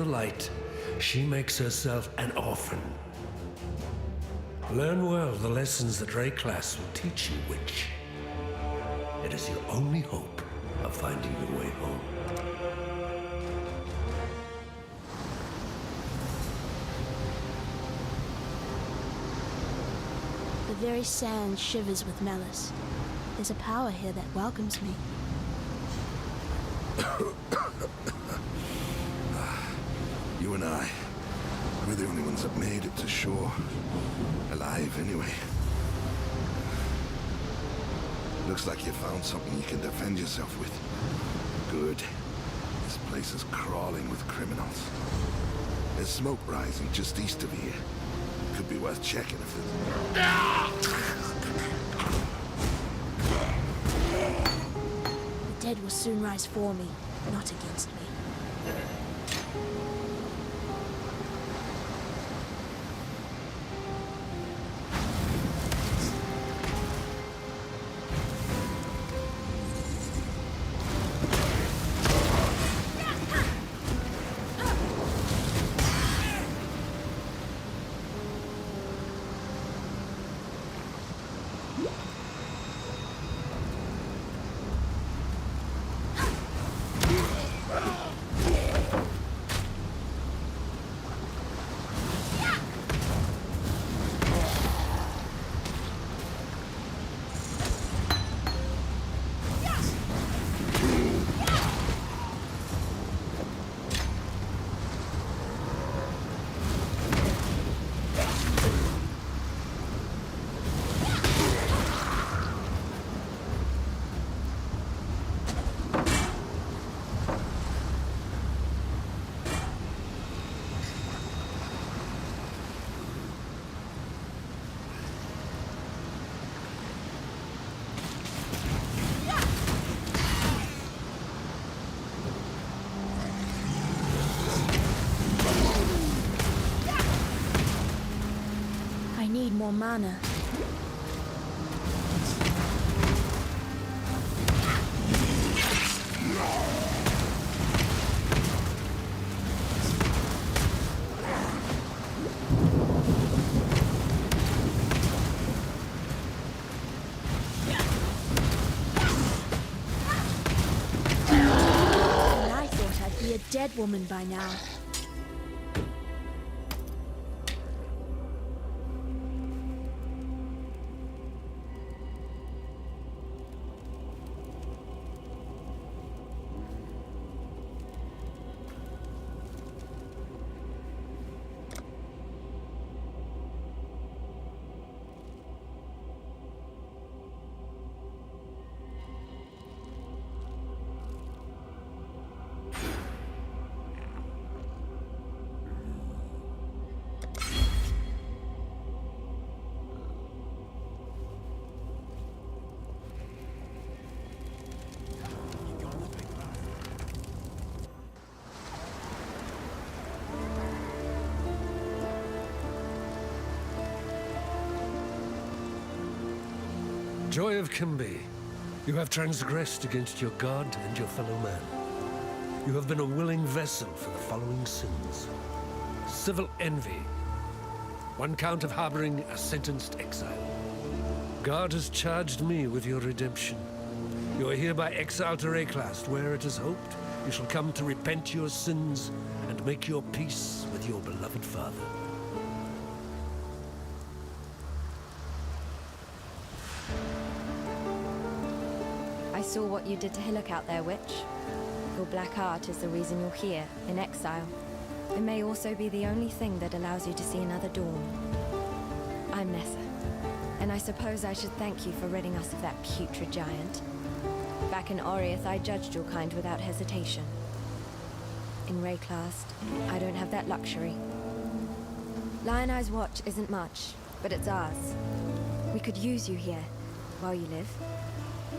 the light, she makes herself an orphan. Learn well the lessons that Rayclass will teach you, witch. It is your only hope of finding your way home. The very sand shivers with malice. There's a power here that welcomes me. You and I, we're the only ones that made it to shore. Alive, anyway. Looks like you found something you can defend yourself with. Good. This place is crawling with criminals. There's smoke rising just east of here. Could be worth checking if there's... The dead will soon rise for me, not against me. I need more mana. I thought I'd be a dead woman by now. Joy of Kimby, you have transgressed against your god and your fellow man. You have been a willing vessel for the following sins. Civil envy, 1 count of harboring a sentenced exile. God has charged me with your redemption. You are hereby exiled to Rayclass, where it is hoped you shall come to repent your sins and make your peace with your beloved father. I saw what you did to Hillock out there, witch. Your black art is the reason you're here, in exile. It may also be the only thing that allows you to see another dawn. I'm Nessa, and I suppose I should thank you for ridding us of that putrid giant. Back in Oriath, I judged your kind without hesitation. In Rayclass, I don't have that luxury. Lion Eye's watch isn't much, but it's ours. We could use you here, while you live.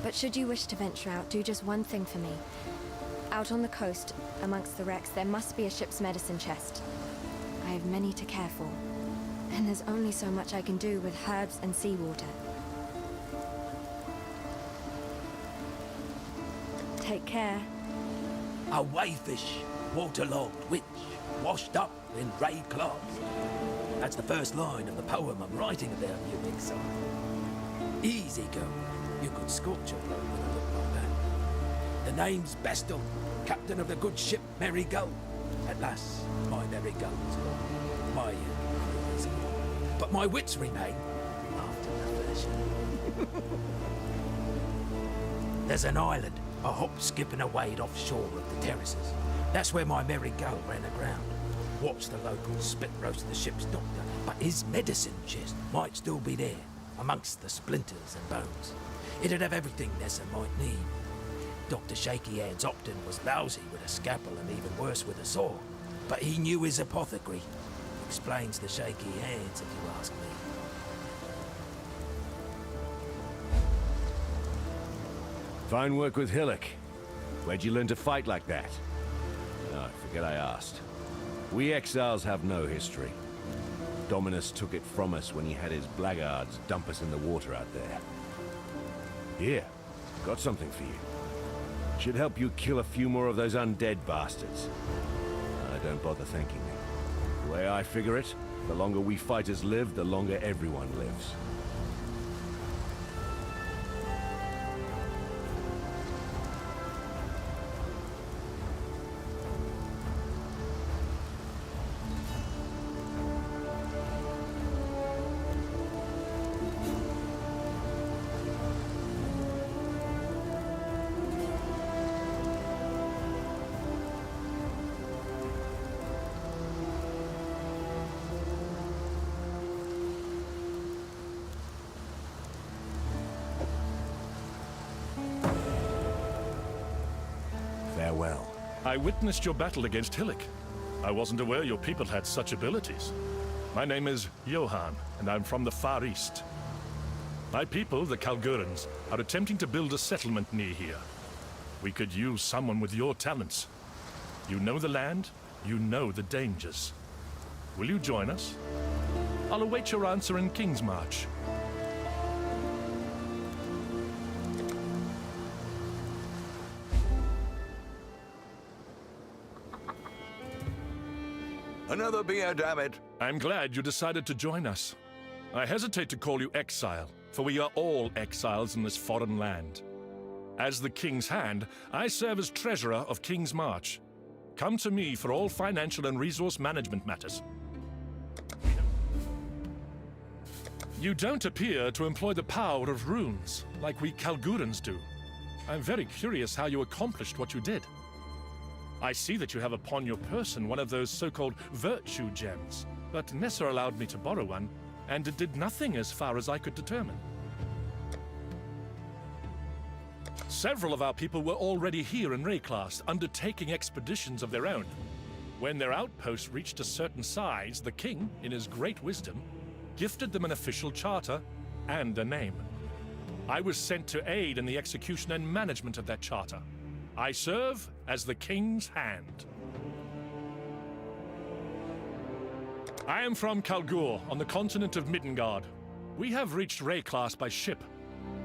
But should you wish to venture out, do just one thing for me. Out on the coast, amongst the wrecks, there must be a ship's medicine chest. I have many to care for, and there's only so much I can do with herbs and seawater. Take care. A wayfish, waterlogged witch. washed up in raid clubs. That's the first line of the poem I'm writing about you, exile. Easy go. You could scorch a bloke with a look like that. The name's Bestel, captain of the good ship Merry Gull. At last, my Merry Gull is gone. My crew is gone. But my wits remain after the version. There's an island, a hop, skip and a wade offshore of the terraces. That's where my Merry Gull ran aground. Watched the locals spit roast the ship's doctor, but his medicine chest might still be there, amongst the splinters and bones. It'd have everything Nessa might need. Dr. Shaky Hands Opton was lousy with a scalpel and even worse with a saw, but he knew his apothecary. Explains the shaky hands, if you ask me. Fine work with Hillock. Where'd you learn to fight like that? No, forget I asked. We exiles have no history. Dominus took it from us when he had his blackguards dump us in the water out there. Here, got something for you. Should help you kill a few more of those undead bastards. Don't bother thanking me. The way I figure it, the longer we fighters live, the longer everyone lives. Farewell. I witnessed your battle against Hillock. I wasn't aware your people had such abilities. My name is Johann, and I'm from the Far East. My people, the Kalgurans, are attempting to build a settlement near here. We could use someone with your talents. You know the land, you know the dangers. Will you join us? I'll await your answer in Kingsmarch. Another beer, damn it. I'm glad you decided to join us. I hesitate to call you exile, for we are all exiles in this foreign land. As the King's Hand, I serve as treasurer of Kingsmarch. Come to me for all financial and resource management matters. You don't appear to employ the power of runes, like we Kalgurans do. I'm very curious how you accomplished what you did. I see that you have upon your person one of those so-called virtue gems, but Nessa allowed me to borrow one, and it did nothing as far as I could determine. Several of our people were already here in Rayclast, undertaking expeditions of their own. When their outpost reached a certain size, the king, in his great wisdom, gifted them an official charter and a name. I was sent to aid in the execution and management of that charter. I serve as the King's Hand. I am from Kalgur, on the continent of Middengard. We have reached Rayclast by ship.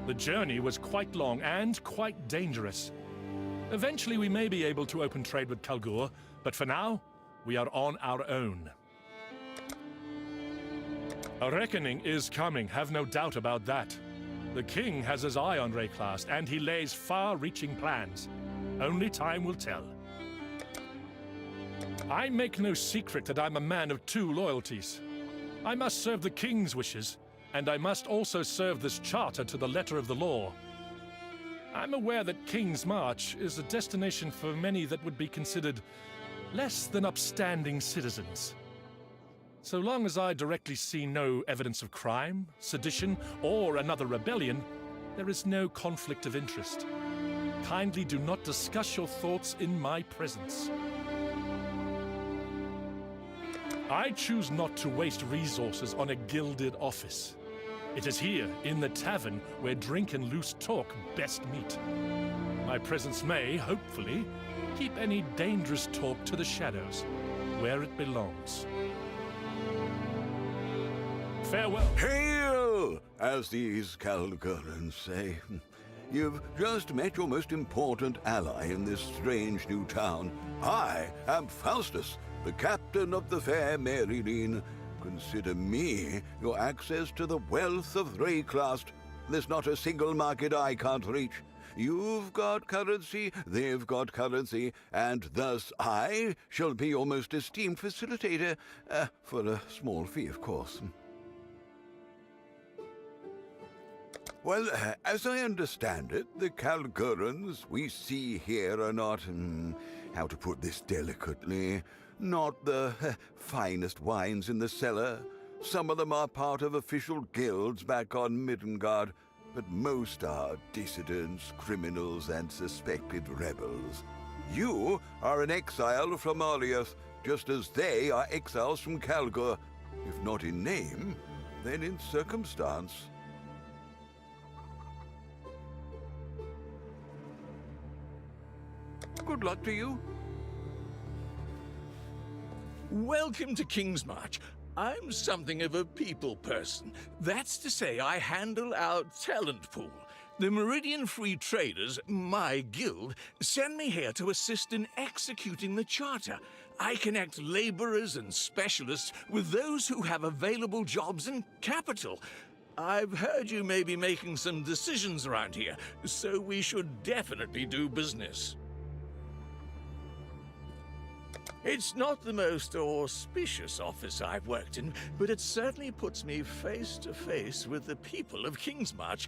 The journey was quite long and quite dangerous. Eventually we may be able to open trade with Kalgur, but for now, we are on our own. A reckoning is coming, have no doubt about that. The king has his eye on Rayclast, and he lays far-reaching plans. Only time will tell. I make no secret that I'm a man of two loyalties. I must serve the king's wishes, and I must also serve this charter to the letter of the law. I'm aware that Kingsmarch is a destination for many that would be considered less than upstanding citizens. So long as I directly see no evidence of crime, sedition, or another rebellion, there is no conflict of interest. Kindly do not discuss your thoughts in my presence. I choose not to waste resources on a gilded office. It is here, in the tavern, where drink and loose talk best meet. My presence may, hopefully, keep any dangerous talk to the shadows, where it belongs. Farewell. Hail, as these Kalgurans say. You've just met your most important ally in this strange new town. I am Faustus, the captain of the fair Maryline. Consider me your access to the wealth of Rayclast. There's not a single market I can't reach. You've got currency, they've got currency, and thus I shall be your most esteemed facilitator, for a small fee, of course. Well, as I understand it, the Calgurans we see here are not, how to put this delicately, not the finest wines in the cellar. Some of them are part of official guilds back on Middengard, but most are dissidents, criminals, and suspected rebels. You are an exile from Aliath, just as they are exiles from Calgur, if not in name, then in circumstance. Good luck to you. Welcome to Kingsmarch. I'm something of a people person. That's to say, I handle our talent pool. The Meridian Free Traders, my guild, send me here to assist in executing the charter. I connect laborers and specialists with those who have available jobs and capital. I've heard you may be making some decisions around here, so we should definitely do business. It's not the most auspicious office I've worked in, but it certainly puts me face to face with the people of Kingsmarch.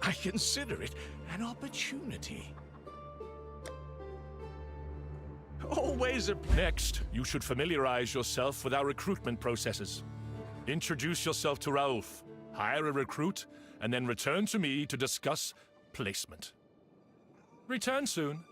I consider it an opportunity. Always a... Next, you should familiarize yourself with our recruitment processes. Introduce yourself to Raoulf, hire a recruit, and then return to me to discuss placement. Return soon.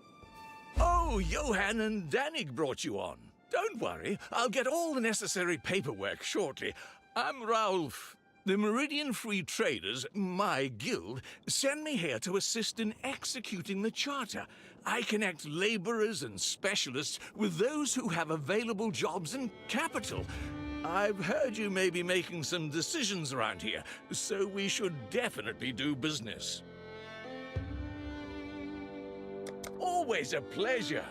Oh, Johan and Danig brought you on. Don't worry, I'll get all the necessary paperwork shortly. I'm Raoulf. The Meridian Free Traders, my guild, send me here to assist in executing the charter. I connect laborers and specialists with those who have available jobs and capital. I've heard you may be making some decisions around here, so we should definitely do business. Always a pleasure.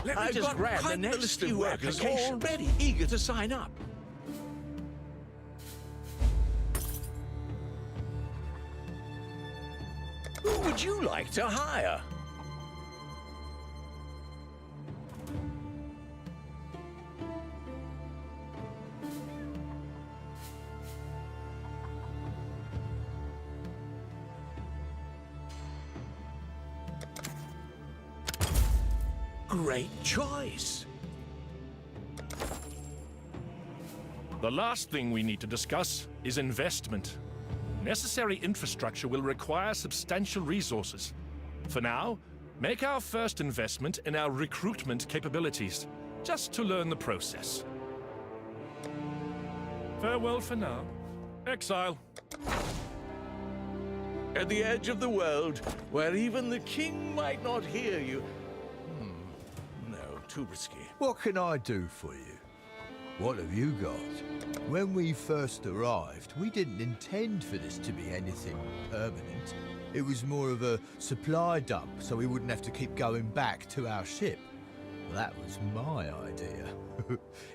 Let me just grab the next few workers already eager to sign up. Who would you like to hire? Great choice. The last thing we need to discuss is investment. Necessary infrastructure will require substantial resources. For now, make our first investment in our recruitment capabilities, just to learn the process. Farewell for now. Exile. At the edge of the world, where even the king might not hear you. No, too risky. What can I do for you? What have you got? When we first arrived, we didn't intend for this to be anything permanent. It was more of a supply dump, so we wouldn't have to keep going back to our ship. That was my idea.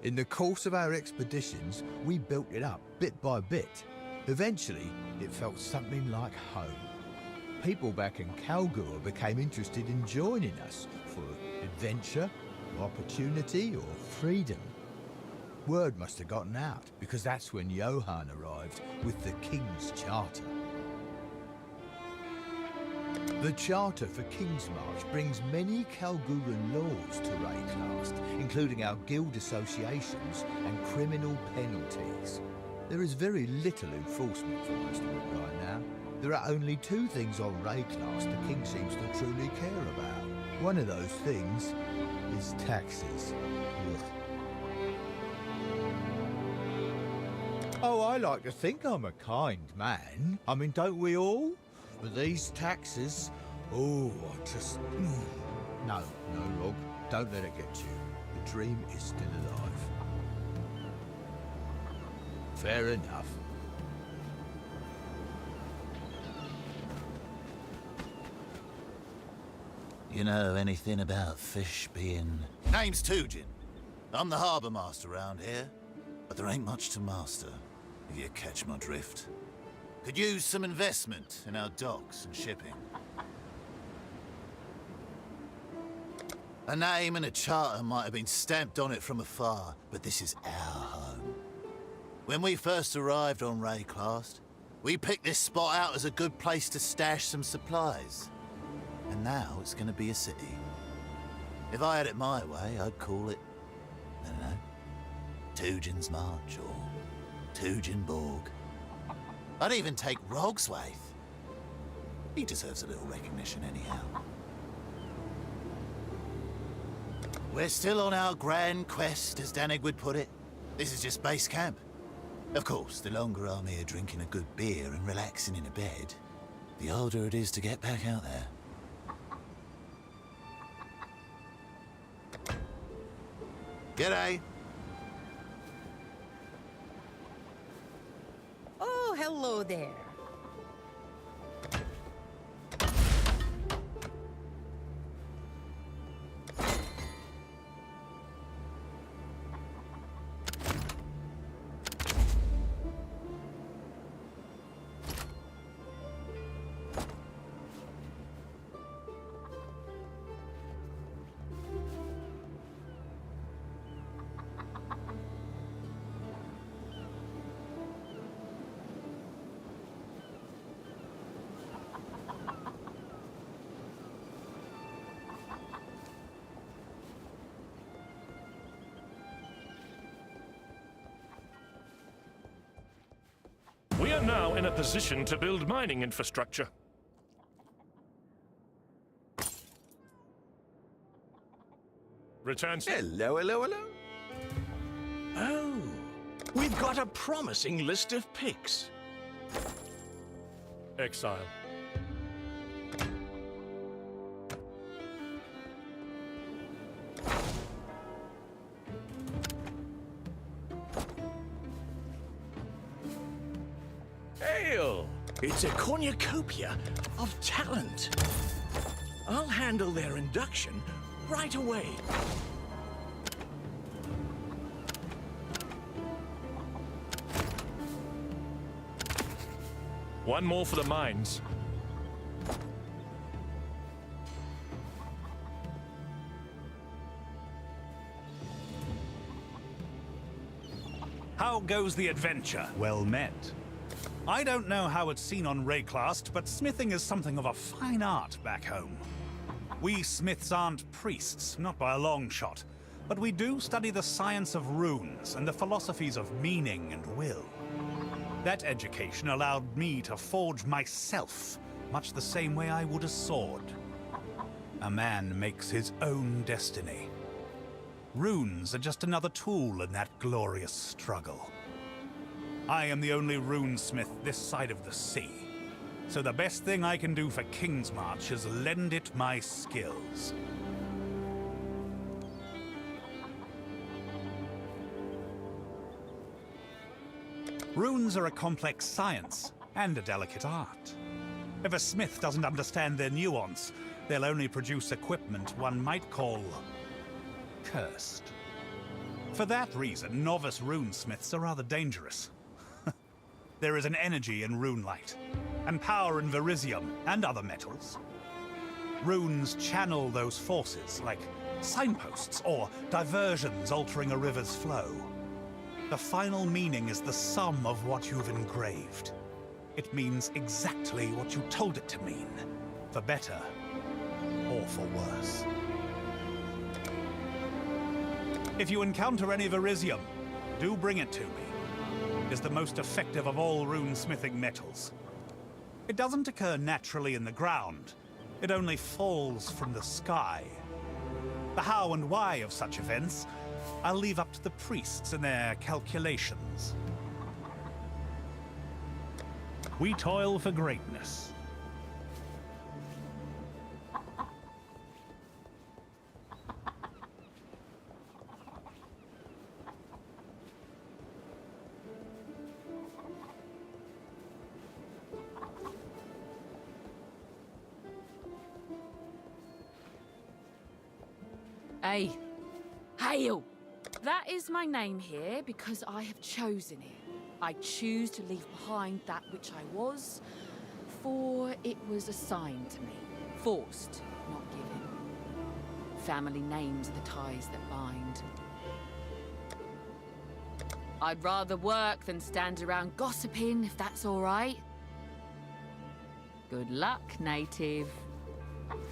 In the course of our expeditions, we built it up bit by bit. Eventually, it felt something like home. People back in Calgur became interested in joining us for adventure, opportunity, or freedom. Word must have gotten out, because that's when Johan arrived with the King's Charter. The Charter for Kingsmarch brings many Calguran laws to Rayclast, including our guild associations and criminal penalties. There is very little enforcement for most of it right now. There are only two things on Rayclast the King seems to truly care about. One of those things is taxes. Ugh. Oh, I like to think I'm a kind man. I mean, don't we all? But these taxes, oh, I just... No, Log, don't let it get you. The dream is still alive. Fair enough. You know anything about fish being... Name's Tujin. I'm the harbour master around here. But there ain't much to master, if you catch my drift. Could use some investment in our docks and shipping. A name and a charter might have been stamped on it from afar, but this is our home. When we first arrived on Rayclast, we picked this spot out as a good place to stash some supplies. And now it's gonna be a city. If I had it my way, I'd call it, I don't know, Tujin's March or Tujinborg. I'd even take Rogswaith. He deserves a little recognition anyhow. We're still on our grand quest, as Danig would put it. This is just base camp. Of course, the longer I'm here drinking a good beer and relaxing in a bed, the harder it is to get back out there. G'day. Oh, hello there. We are now in a position to build mining infrastructure. Return. Hello, hello, hello. Oh, we've got a promising list of picks. Exile. Ale! It's a cornucopia of talent. I'll handle their induction right away. One more for the mines. How goes the adventure? Well met. I don't know how it's seen on Rayclast, but smithing is something of a fine art back home. We smiths aren't priests, not by a long shot, but we do study the science of runes and the philosophies of meaning and will. That education allowed me to forge myself, much the same way I would a sword. A man makes his own destiny. Runes are just another tool in that glorious struggle. I am the only runesmith this side of the sea, so the best thing I can do for Kingsmarch is lend it my skills. Runes are a complex science and a delicate art. If a smith doesn't understand their nuance, they'll only produce equipment one might call cursed. For that reason, novice runesmiths are rather dangerous. There is an energy in runelight, and power in verisium and other metals. Runes channel those forces, like signposts or diversions altering a river's flow. The final meaning is the sum of what you've engraved. It means exactly what you told it to mean, for better or for worse. If you encounter any verisium, do bring it to me. It is the most effective of all runesmithing metals. It doesn't occur naturally in the ground. It only falls from the sky. The how and why of such events, I'll leave up to the priests and their calculations. We toil for greatness. Hey. Hail! That is my name here because I have chosen it. I choose to leave behind that which I was, for it was assigned to me. Forced, not given. Family names are the ties that bind. I'd rather work than stand around gossiping, if that's all right. Good luck, native.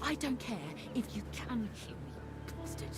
I don't care if you can kill me, bastard.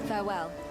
Farewell.